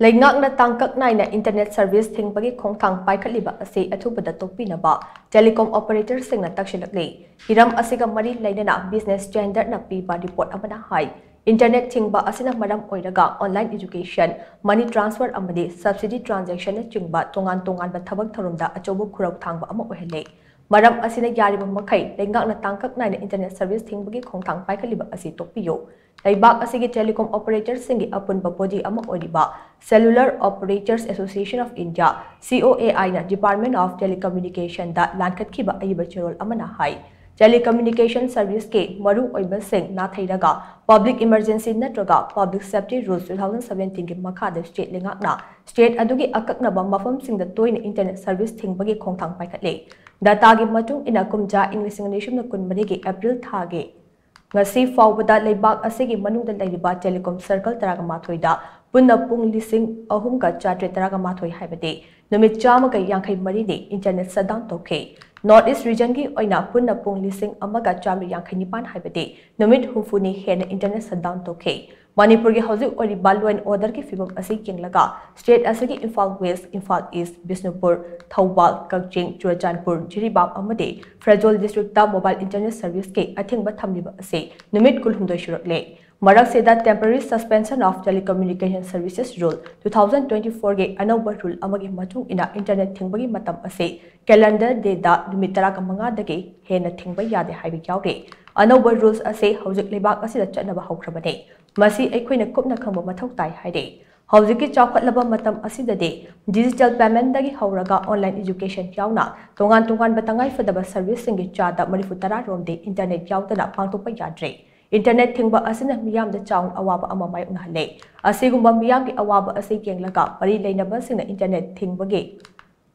Leingakna tangkak naina internet service thingpagi khongthang paikhatliba ase athubada tokpinaba telecom operator singna takshilakle hiram asiga mari lainana business standard na piba report amana hai internet thingba asina maram oiraga online education money transfer amadi subsidy transaction na chingba tongan ba thabak tharumda achobu khurok thangba ama ohele maram asina yariba makai leingakna tangkak naina internet service thingpagi khongthang paikhatliba ase tokpiyo Laibak asigi telecom operators singi apun body ama oriba Cellular Operators Association of India COAI na Department of Telecommunication da lankat kiba ayiba chirol amana hai telecommunication service ke maru oiba sing na thairaga public emergency natraga public safety rules 2017 ki makha da state lengakna state adugi akakna ba mafam sing da toina internet service thingbagi khongthang paikhatle data gi matung ina kumja investigation na kunmani ki April thage ngasi fawbada leibak asigi manungda leiriba telecom circle taraga mathoida punna pung lising ahum ka chatre taraga mathoi haibade numit chama ka yankhai mari ne internet shutdown tokhe north east region ki oina punna pung lising amaga chami yankhai nipan haibade numit hufuni hena internet shutdown tokhe Manipur ki hausi ori law and order ki fibam asi kinglaga state asigi Imphal West, Imphal East, Bisnupur, Thoubal, Kagching, Churachandpur, Jiribam amade Frajol district ta mobile internet service ke athingba thamliba ase numit kulhumdoi shurakle marak seda temporary suspension of telecommunication services rule 2024 ge anauba rule amagi matung ina internet thingbagi matam ase calendar day da numit 15 dage hena thingba yade haibi yawre anauba rules ase haujik lebak asida chatnaba haukrabane masi aikhoina kupna khangba mathau tai haide haujiki chawkhatlaba matam asidade digital payment dagi hauraga online education yauna tongan batangai fadaba service singi chada marifu tara romde internet yaudana pangtokpa yadre internet thingba asina miyam da chaun awaba ama mai unhale asigumba miyam ki awaba ase kenglaga pari leinaba singna internet thingbage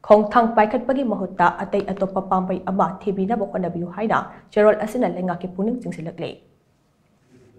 khongthang paikhatpagi mahutta atai atopa pampai ama thibina bokhona biu haina cherol asina lenga ki puning chingsilakle